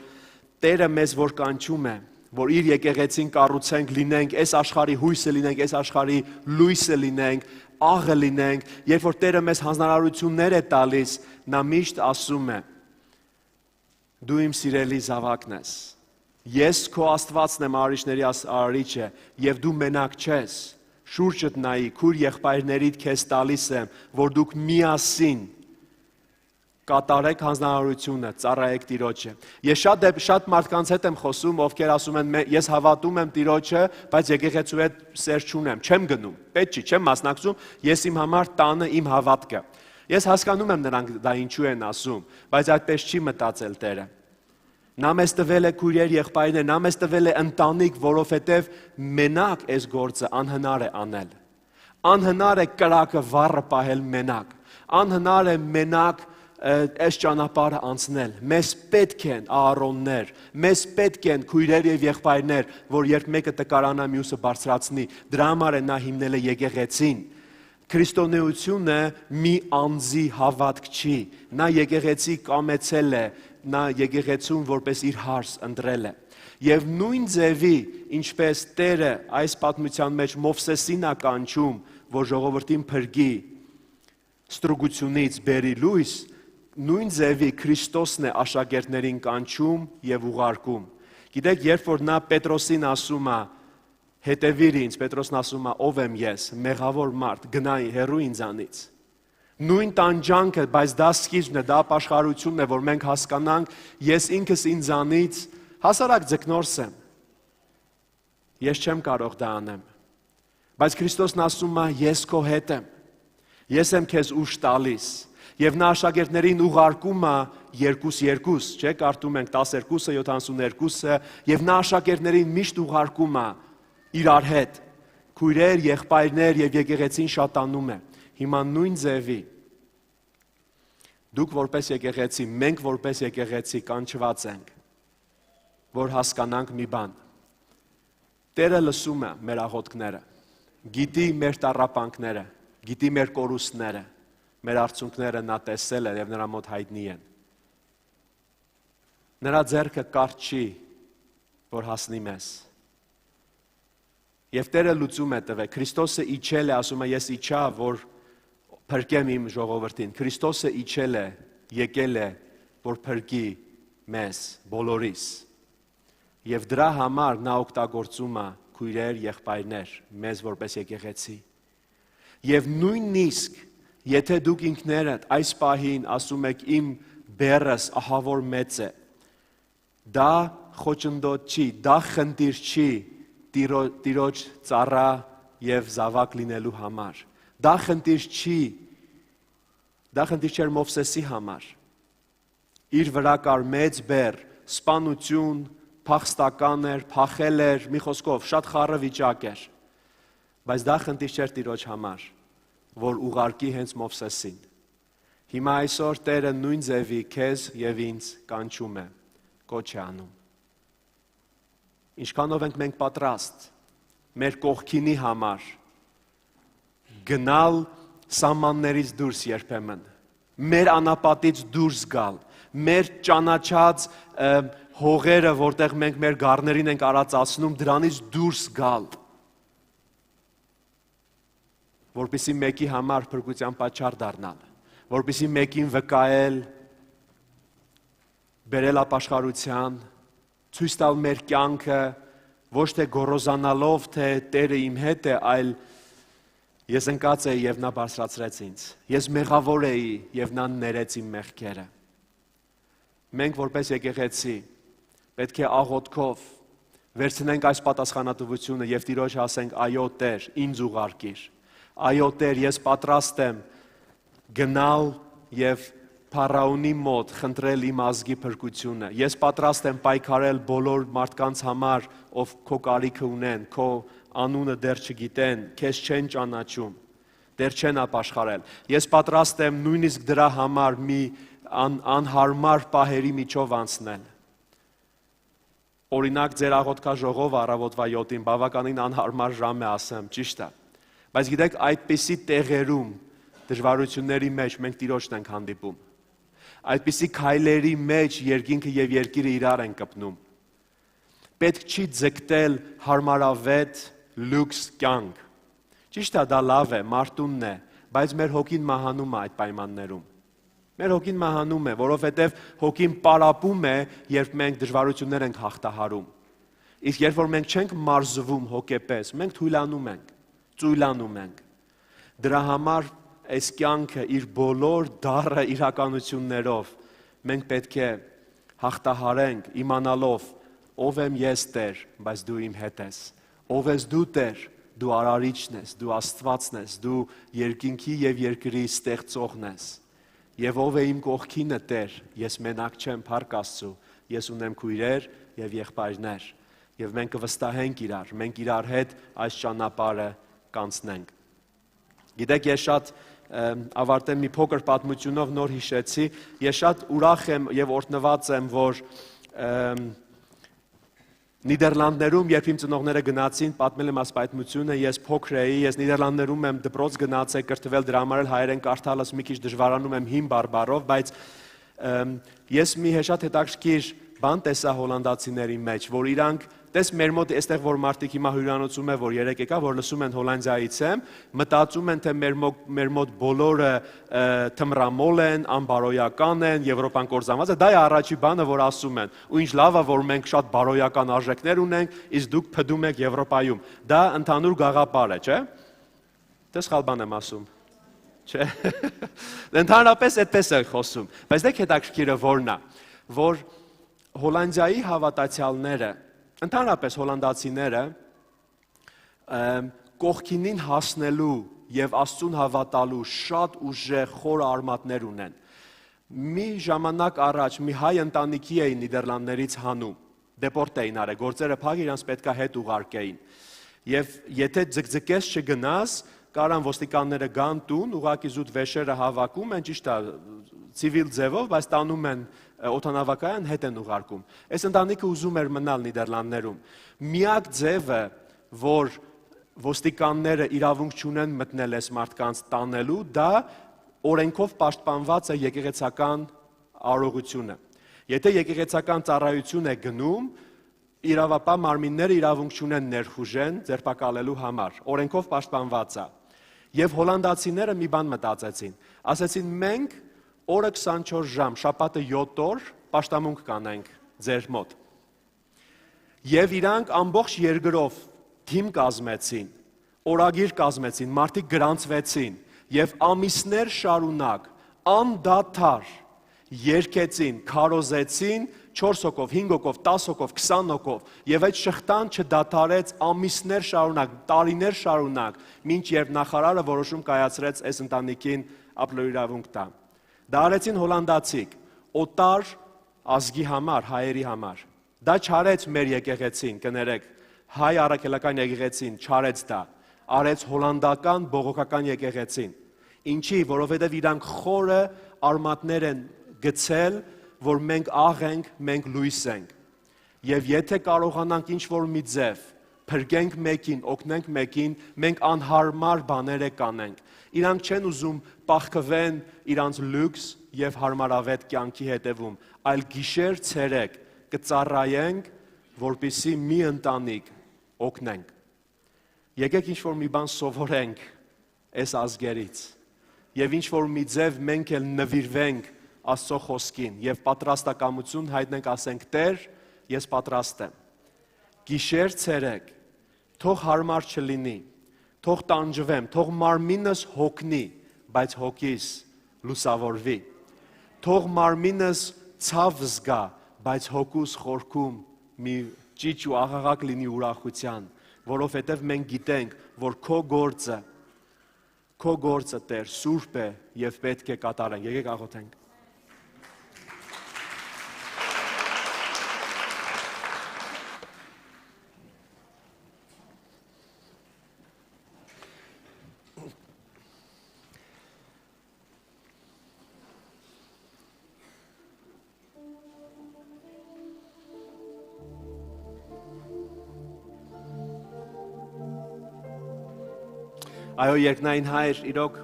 Տերը մեզ որ կանչում է, որ իր եկեղեցին կառուցենք, լինենք, այս աշխարհի հույսը լինենք, այս աշխարհի լույսը լինենք, աղը լինենք, երբ որ Տերը մեզ հանձնարարություններ է տալիս, նա միշտ ասում է. Դու իմ սիրելի զավակն ես։ Ես քո Աստվածն եմ, արարիչների արարիչը, եւ դու մենակ չես։ Շուրջդ նայի, քուր եղբայրներիդ քեզ տալիս եմ, որ դուք միասին կատարեք հանձնարարությունը, ծառայեք Տիրոջը։ Ես շատ մարդկանց հետ եմ խոսում, ովքեր ասում են, ես հավատում եմ Տիրոջը, բայց եկեղեցու հետ սեր չունեմ, չեմ գնում, պետք չի, չեմ մասնակցում, ես իմ համար տանը իմ հավատքը։ Ես հասկանում եմ նրանք դա ինչու են ասում, բայց այդպես չի մտածել Տերը։ Նա մեզ տվել է քույրեր, եղբայրներ, նա մեզ տվել է ընտանիք, որովհետև մենակ այս գործը անհնար է անել։ Անհնար է կրակը վառը պահել մենակ։ Անհնար է մենակ այս ճանապարհը անցնել։ Մեզ պետք են Ահարոններ, մեզ պետք են քույրեր եւ եղբայրներ, որ երբ մեկը տկարանա, մյուսը բարձրացնի։ Դրա համար է նա հիմնել է եկեղեցին։ Քրիստոնեությունը մի անձի հավատք չի։ Նա եկեղեցի կամեցել է, նա եկեղեցուն որպես իր հարս ընտրել է։ Եվ նույն ձևի, ինչպես Տերը այս պատմության մեջ Մովսեսին է կանչում, որ ժողովրդին փրկի ստրուգությունից բերի լույս, նույն ձևի Քրիստոսն է աշակերտներին կանչում եւ ուղարկում։ Գիտեք, երբ որ նա Պետրոսին ասում է, հետևիր ինձ, Պետրոսն ասում է, ով եմ ես, մեղավոր մարդ, գնայի հեռու ինձանից։ Նույն տանջանքը, բայց դա սկիզբն է, դա ապաշխարությունն է, որ մենք հասկանանք, ես ինքս ինձանից հասարակ ձկնորս եմ։ Ես չեմ կարող դա անեմ։ Բայց Քրիստոսն ասում է, ես քո հետ եմ։ Ես եմ քեզ ուժ տալիս։ Եվ նա աշակերտներին ուղարկում է 2-2, չէ՞, կարդում ենք 12-ը, 72-ը, եւ նա աշակերտներին միշտ ուղարկում է իրար հետ։ Քույրեր, եղբայրներ եւ եկեղեցին շատանում է։ Հիմա նույն ձևի դուք որպես եկեղեցի, մենք որպես եկեղեցի կանչված ենք, որ հասկանանք մի բան։ Տերը լսում է մեր աղոթքները, գիտի մեր տառապանքները, գիտի մեր կորուստները, մեր արցունքները նա տեսել է եւ նրա մոտ հայտնի են։ Նրա ձեռքը կարճ չի, որ հասնի մեզ։ Եվ Տերը լուծում է տվել։ Քրիստոսը իջել է, ասում է, ես իջա, որ փրկեմ իմ ժողովրդին։ Քրիստոսը իջել է, եկել է, որ փրկի մեզ, բոլորիս։ Եվ դրա համար նա օգտագործում է քույրեր, եղբայրներ, մեզ որպես եկեղեցի։ Եւ նույնիսկ եթե դուք ինքներդ այս պահին ասում եք իմ բեռս ահավոր մեծ է, դա խոչընդոտ չի, դա խնդիր չի Տիրոջ ծառա եւ զավակ լինելու համար։ Դա խնդիր չէր Մովսեսի համար։ Իր վրա կար մեծ բեռ, սպանություն, փախստական էր, փախել էր, մի խոսքով շատ խառը վիճակ էր։ Բայց դա խնդիր չէր Տիրոջ համար, որ ուղարկի հենց Մովսեսին։ Հիմա այսօր Տերը նույն ձևի քեզ եւ ինձ կանչում է, կոչ է անում։ Ինչքանով ենք մենք պատրաստ մեր կողքինի համար գնալ սահմաններից դուրս երբեմն, մեր անապատից դուրս գալ, մեր ճանաչած հողերը, որտեղ մենք մեր գառներին ենք արածացնում, դրանից դուրս գալ, որպեսզի մեկի համար փրկության պատճառ դառնալ, որպեսզի մեկին վկայել, բերել ապաշխարության, ցույց տալ մեր կյանքը, ոչ թե գոռոզանալով, թե Տերը իմ հետ է, այլ ես ընկած էի եւ նա բարձրացրեց ինձ։ Ես մեղավոր էի եւ նա ներեց իմ մեղքերը։ Մենք որպես եկեղեցի պետք է աղոթքով վերցնենք այս պատասխանատվությունը եւ Տիրոջ ասենք, այո Տեր, ինձ ուղարկիր։ Այո Տեր, ես պատրաստ եմ գնալ եւ Փարաոնի մոտ խնդրել իմ ազգի փրկությունը։ Ես պատրաստ եմ պայքարել բոլոր մարդկանց համար, ով քո կարիքը ունեն, քո անունը դեռ չգիտեն, քեզ չեն ճանաչում, դեռ չեն ապաշխարել։ Ես պատրաստ եմ նույնիսկ դրա համար մի անհարմար պահերի միջով անցնել։ Օրինակ ձեր աղոթքաժողով առավոտվա 7-ին բավականին անհարմար ժամ է, ասեմ, ճիշտ է։ Բայց գիտեք, այդպիսի տեղերում դժվարությունների մեջ մենք Տիրոջն ենք հանդիպում։ Այդպիսի քայլերի մեջ երկինքը եւ երկիրը իրար են կպնում։ Պետք չի ձգտել հարմարավետ լյուքս կյանք։ Ճիշտ է, դա լավ է, մարդունն է, բայց մեր հոգին մահանում է այդ պայմաններում։ Մեր հոգին մահանում է, որովհետև հոգին պարապում է, երբ մենք դժվարություններ ենք հաղթահարում։ Իսկ երբ որ մենք չենք մարզվում հոգեպես, մենք թույլանում ենք, ծույլանում ենք։ Դրա համար այս կյանքը իր բոլոր դառը իրականություններով մենք պետք է հաղթահարենք իմանալով ով եմ ես Տեր, բայց դու իմ հետ ես, ով ես դու Տեր, դու արարիչն ես, դու Աստվածն ես, դու երկինքի եւ երկրի ստեղծողն ես, եւ ով է իմ կողքինը Տեր, ես մենակ չեմ, փառք Աստծո, ես ունեմ քույրեր եւ եղբայրներ, եւ մենք կվստահենք իրար, մենք իրար հետ այս ճանապարհը կանցնենք։ Գիտեք, ես շատ ավարտեմ մի փոքր պատմությունով նոր հիշեցի, ես շատ ուրախ եմ եւ օրհնված եմ, որ Նիդերլանդներում, երբ իմ ծնողները գնացին, պատմել եմ այս պատմությունը, ես փոքր էի, ես Նիդերլանդներում եմ դպրոց գնացել, կրթվել, դրա համար էլ հայերեն կարդալս մի քիչ դժվարանում եմ հին բարբառով, բայց ես մի շատ հետաքրքիր բան տեսա հոլանդացիների մեջ, որ իրանք, տես մեր մոտ այստեղ որ մարդիկ հիմա հյուրանոցում է, որ երեք եկա, որ լսում են Հոլանդիայից եմ, մտածում են, թե մեր մոտ բոլորը թմրամոլ են, անբարոյական են, Եվրոպան կործանված է, դա է առաջի բանը, որ ասում են։ Ու ինչ լավ է, որ մենք շատ բարոյական արժեքներ ունենք, իսկ դուք փդում եք Եվրոպայում։ Դա ընդհանուր գաղափար է, չէ՞։ Դե սխալ բան եմ ասում։ Չէ։ Ընդհանրապես այդպես է խոսում։ Բայց դեք հետաքրքիրը որն է, որ Հոլանդիայի հավատացյալները, ընդհանրապես հոլանդացիները կողքինին հասնելու եւ Աստծուն հավատալու շատ ուժեղ խոր արմատներ ունեն։ Մի ժամանակ առաջ մի հայ ընտանիքի էին Նիդերլանդներից հանում, դեպորտ էին արել, գործերը փակ իրանց պետքա հետ ուղարկեին։ Եւ եթե ձգձգես չգնաս, կարան ոստիկանները գան տուն, ուղակի զուտ վեշերը հավաքում են, ճիշտ է, ցիվիլ ձևով, բայց տանում են օդանավակայան, հետ են ուղարկում։ Այս ընտանիքը ուզում էր մնալ Նիդերլանդներում։ Միակ ձևը, որ ոստիկանները իրավունք չունեն մտնել այս մարդկանց տանելու, դա օրենքով պաշտպանված է եկեղեցական արարողությունը։ Եթե եկեղեցական ծառայություն է գնում, իրավապահ մարմինները իրավունք չունեն ներխուժեն ձերբակալելու համար, օրենքով պաշտպանված է։ Եվ հոլանդացիները մի բան մտածեցին, ասեցին մենք օրը 24 ժամ, շաբաթը 7 օր պաշտամունք կանենք ձեր մոտ։ Եվ իրանք ամբողջ երկրով թիմ կազմեցին, օրագիր կազմեցին, մարդիկ գրանցվեցին եւ ամիսներ շարունակ անդադար երգեցին, քարոզեցին 4 հոգով, 5 հոգով, 10 հոգով, 20 հոգով եւ այդ շղթան չդադարեց ամիսներ շարունակ, տարիներ շարունակ, մինչ երբ նախարարը որոշում կայացրեց այս ընտանիքին ապլոյիրավունք տա։ Դա արեցին հոլանդացիք, օտար ազգի համար, հայերի համար։ Դա չարեց մեր եկեղեցին, կներեք, հայ առաքելական եկեղեցին չարեց դա, արեց հոլանդական բողոքական եկեղեցին։ Ինչի, որովհետև իրանք խորը արմատներ են գցել, որ մենք աղ ենք, մենք լույս ենք։ Եվ եթե կարողանանք ինչ-որ մի ձև, փրկենք մեկին, օգնենք մեկին, մենք անհարմար բաներ կանենք։ Իրանք չեն ուզում պաղկվեն իրանց լյուքս եւ հարմարավետ կյանքի հետևում, այլ գիշեր ցերեկ կծառայենք, որպեսզի մի ընտանիք օգնենք։ Եկեք ինչ-որ մի բան սովորենք այս ազգերից եւ ինչ-որ մի ձև մենք էլ նվիրվենք Աստծո խոսքին եւ պատրաստակամություն հայտնենք, ասենք Տեր, ես պատրաստ եմ։ Գիշեր ցերեկ, թող հարմար չլինի, թող տանջվեմ, թող մարմինս հոգնի, բայց հոգիս լուսավորվի։ Թող մարմինս ցավ զգա, բայց հոգուս խորքում մի ճիչ ու աղաղակ լինի ուրախության, որովհետև մենք գիտենք, որ քո գործը Տեր սուրբ է եւ պետք է կատարենք։ Եկեք աղոթենք։ Այո, երկնային Հայր, իրոք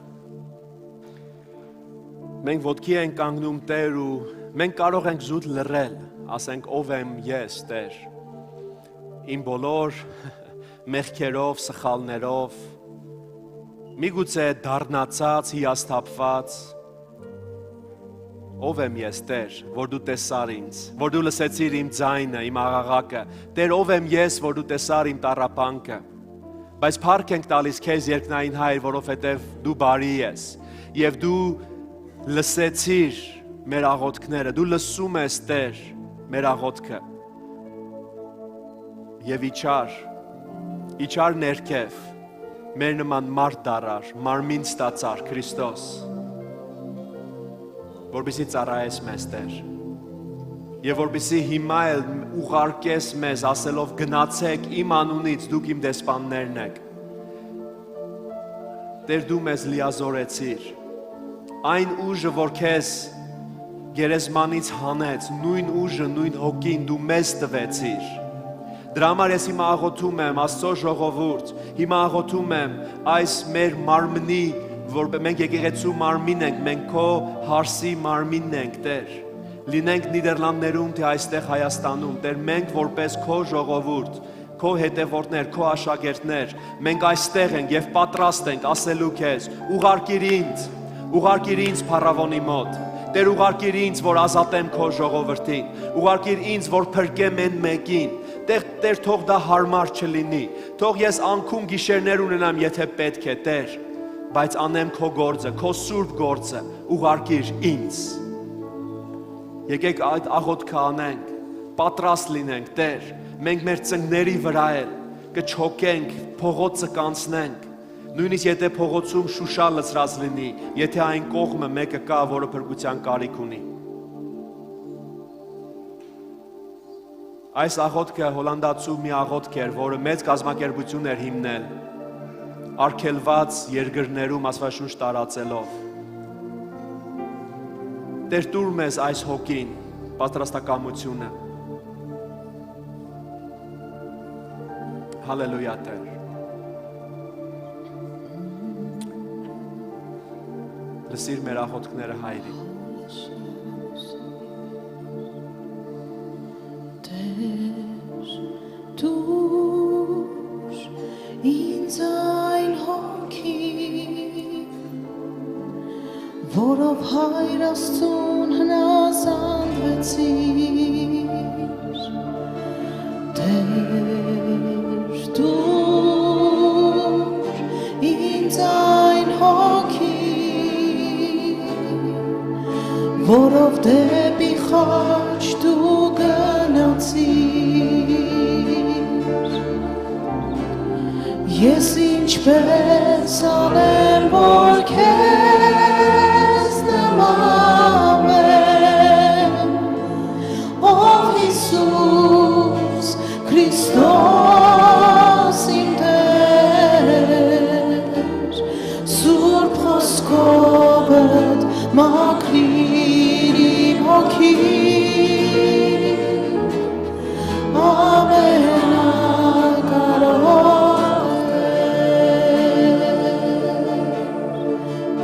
մենք ոտքի ենք կանգնում Տեր ու մենք կարող ենք զուտ լռել, ասենք ով եմ ես Տեր, իմ բոլոր մեղքերով, սխալներով, միգուցե դառնացած, հիասթափված, ով եմ ես Տեր, որ դու տեսար ինձ, որ դու լսեցիր իմ ձայնը, իմ աղաղակը, Տեր ով եմ ես, որ դու տեսար իմ տառապանքը, Բայց փառք ենք տալիս քեզ երկնային Հայր, որովհետև դու բարի ես եւ դու լսեցիր մեր աղոթքները, դու լսում ես Տեր մեր աղոթքը եւ իջար ներքև մեր նման մարդ դարար, մարմին ստացար Քրիստոս, որպեսզի ծառայես մեզ Տեր եւ որպեսզի հիմա էլ ուղարկես մեզ ասելով գնացեք իմ անունից, դուք իմ դեսպաններն եք։ Տեր դու մեզ լիազորեցիր, այն ուժը, որ քեզ գերեզմանից հանեց, նույն ուժը, նույն հոգին դու մեզ տվեցիր։ Դրա համար ես հիմա աղոթում եմ Աստծո ժողովուրդ, հիմա աղոթում եմ այս մեր մարմնի, որ մենք եկեղեցու մարմին ենք, մենք քո հարսի մարմինն ենք, Տեր։ Լինենք Նիդերլանդներում, թե այստեղ Հայաստանում, Տեր, մենք որպես քո ժողովուրդ, քո հետևորդներ, քո աշակերտներ, մենք այստեղ ենք եւ պատրաստ ենք ասելու քեզ, ուղարկիր ինձ փառավոնի մոտ։ Տեր, ուղարկիր ինձ, որ ազատեմ քո ժողովրդին, ուղարկիր ինձ, որ փրկեմ այն մեկին։ Տեր, թող դա հարմար չլինի, թող ես անքում գիշերներ ունենամ, եթե պետք է, Տեր, բայց անեմ քո գործը, քո սուրբ գործը, ուղարկիր ինձ։ Եկեք այդ աղոթքը անենք, պատրաստ լինենք, Տեր, մենք մեր ծնկների վրա էլ կչոքենք, փողոցը կանցնենք, նույնիսկ եթե փողոցում շուշա լցրած լինի, եթե այն կողմը մեկը կա, որը փրկության կարիք ունի։ Այս աղոթքը հոլանդացու մի աղոթք էր, որը մեծ կազմակերպություն էր հիմնել, արգելված երկրներում Աստվածաշունչ տարածելով։ Տեր, տուր մեզ այս հոգին, պատրաստակամությունը։ Հալելույա, Տեր։ Լսիր մեր աղոթքները, Հայրի։ Դուր ինձ այն հոգի, որով Հայր Աստծուն հնազանդվեցիր, Տեր, դուր ինձ այն հոգի, որով դեպի խաչ դու գնացիր, ես ինչպես անեմ, որ քեզ նմանվեմ, ով Հիսուս Քրիստոս իմ Տեր, սուրբ խոսքովդ մաքրիր իմ հոգին, ամենակարող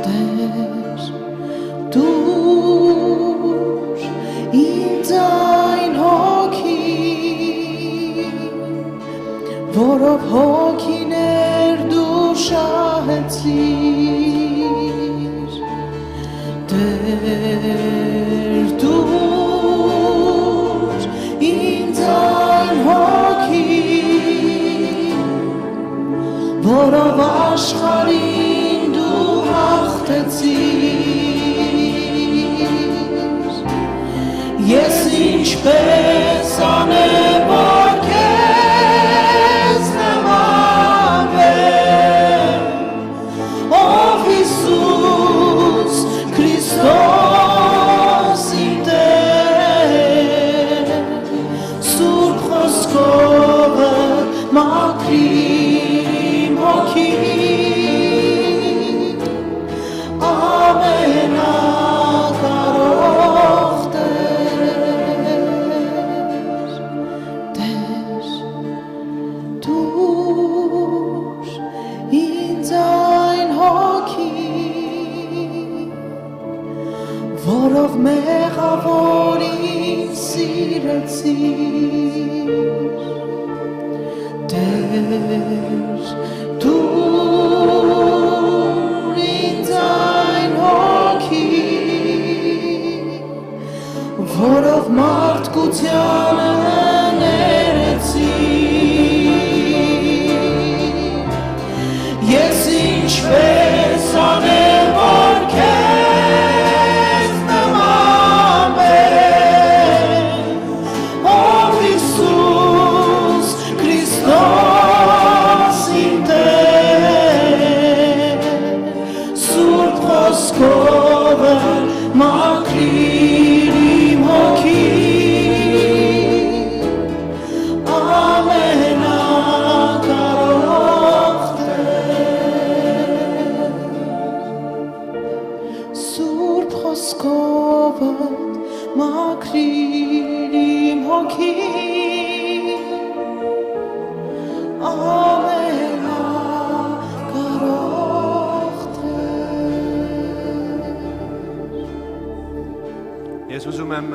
Տեր, դուր ինձ այն հոգին, որով հոգիներ դու շահեցիր, Տեր, դուր ինձ այն հոգին, որով աշխարհին դու հաղթեցիր, ես ինչպես անեմ, որ քեզ նմանվեմ, ով Հիսուս Քրիստոս իմ Տեր, սուրբ խոսքովդ մաքրիր իմ հոգին, ամենակարող Տեր, դուր ինձ այն հոգին, որով մեղավորին սիրեցիր, Տեր, դուր ինձ այն հոգին, որով մարդկությանը ներեցիր, ուզում եմ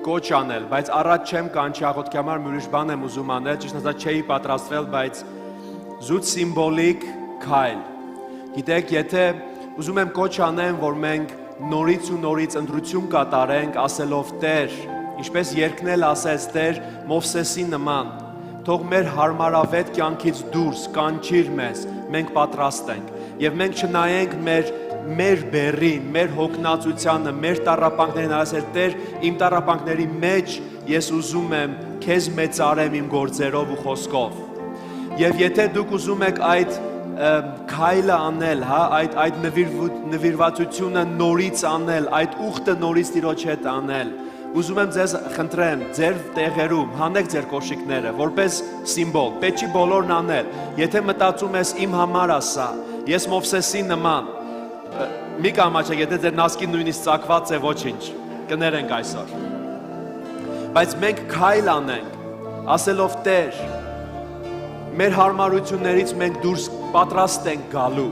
կոչ անել, բայց առաջ չեմ կանչի աղոթքի համար մի ուրիշ բան եմ ուզում անել, ճիշտ ասած չէի պատրաստվել, բայց զուտ սիմվոլիկ քայլ։ Գիտեք, եթե ուզում եմ կոչ անեմ, որ մենք նորից ու նորից ընտրություն կատարենք, ասելով Տեր, ինչպես երկնել ասեց Տեր Մովսեսի նման, թող մեր հարմարավետ կյանքից դուրս կանչիր մեզ, մենք պատրաստ ենք, եւ մենք չնայենք մեր բերին, մեր հոգնածությանը, մեր տառապանքներին, ասել Տեր, իմ տառապանքների մեջ ես ուզում եմ քեզ մեծարեմ իմ գործերով ու խոսքով։ Եվ եթե դուք ուզում եք այդ քայլը անել, հա, այդ նվիրվածությունը նորից անել, այդ ուխտը նորից Տիրոջ հետ անել, ուզում եմ ձեզ խնդրեմ, ձեր տեղերում հանեք ձեր կոշիկները, որպես սիմվոլ, պետք չի բոլորն անել։ Եթե մտածում ես իմ համար ասա, ես Մովսեսի նման, մի կամաչեք, եթե ձեր նասկին նույնիսկ ծակված է, ոչինչ, կներենք այսօր։ Բայց մենք քայլ անենք, ասելով Տեր, մեր հարմարություններից մենք դուրս պատրաստ ենք գալու։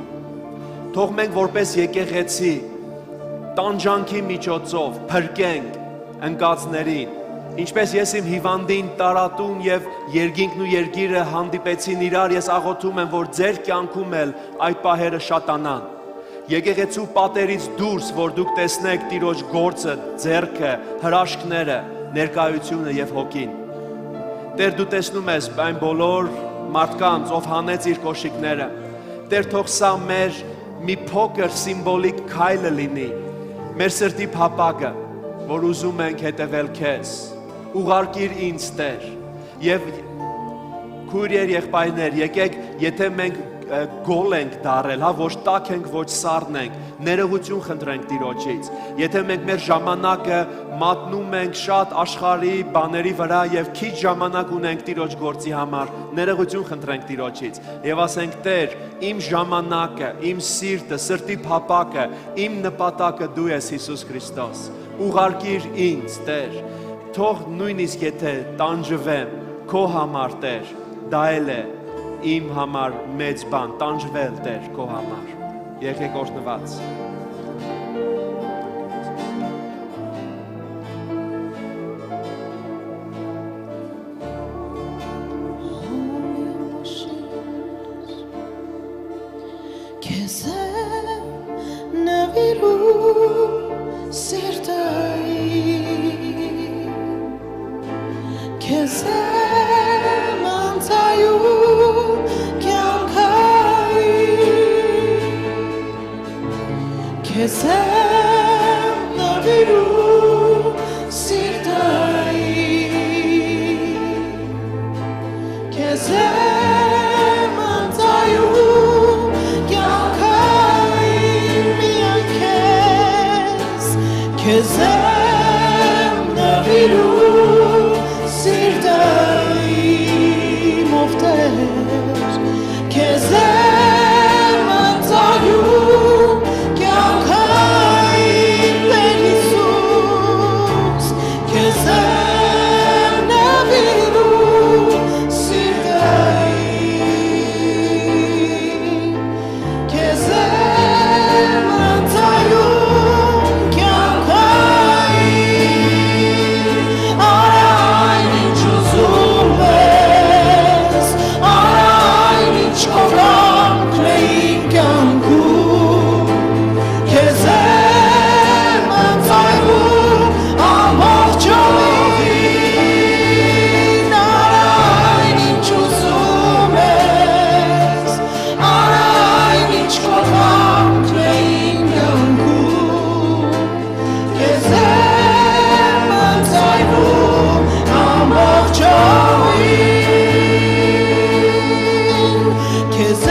Թող մենք որպես եկեղեցի տանջանքի միջոցով փրկենք ընկածներին, ինչպես ես իմ հիվանդին տարատուն եւ երկինքն ու երկիրը հանդիպեցին իրար, ես աղոթում եմ, որ ձեր կյանքում էլ այդ պահերը շատանան։ Եկեղեցու պատերից դուրս, որ դուք տեսնեք Տիրոջ գործը, ձեռքը, հրաշքները, ներկայությունը եւ հոգին։ Տեր, դու տեսնում ես այն բոլոր մարդկանց, ով հանեց իր կոշիկները։ Տեր, թող սա մեր մի փոքր սիմվոլիկ քայլը լինի, մեր սրտի փափագը, որ ուզում ենք հետևել քեզ։ Ուղարկիր ինձ, Տեր, եւ քույրեր, եղբայրներ, եկեք, եթե մենք գոլ ենք դարել, հա, ոչ տաք ենք, ոչ սառն ենք, ներողություն խնդրենք Տիրոջից։ Եթե մենք մեր ժամանակը մատնում ենք շատ աշխարհի բաների վրա եւ քիչ ժամանակ ունենք Տիրոջ գործի համար, ներողություն խնդրենք Տիրոջից եւ ասենք Տեր, իմ ժամանակը, իմ սիրտը, սրտի փափակը, իմ նպատակը դու ես Հիսուս Քրիստոս։ Ուղարկիր ինձ, Տեր, թող նույնիսկ եթե տանջվեմ քո համար, Տեր, դա էլ է իմ համար մեծ բան, տանջվել Տեր քո համար։ Եկեք օրհնված։ Քեզ նվիրում սիրտային, քեզ անցայում կյանքային, քեզ նվիրում սիրտային, քեզ անցայում կյանքային, միայն քեզ նվիրում սիրտային, ով Տեր, քեզ անցայում կյանքային, Տեր Հիսուս, քեզ նվիրում սիրտային, քեզ անցայում կյանքային, այն ինչ ուզում ես, այն ինչ կողանքն է իմ կյանքում, քեզ անցայում ամբողջովին, այն ինչ ուզում ես, այն ինչ կողանքն է իմ կյանքում, քեզ անցայում ամբողջովին, քեզ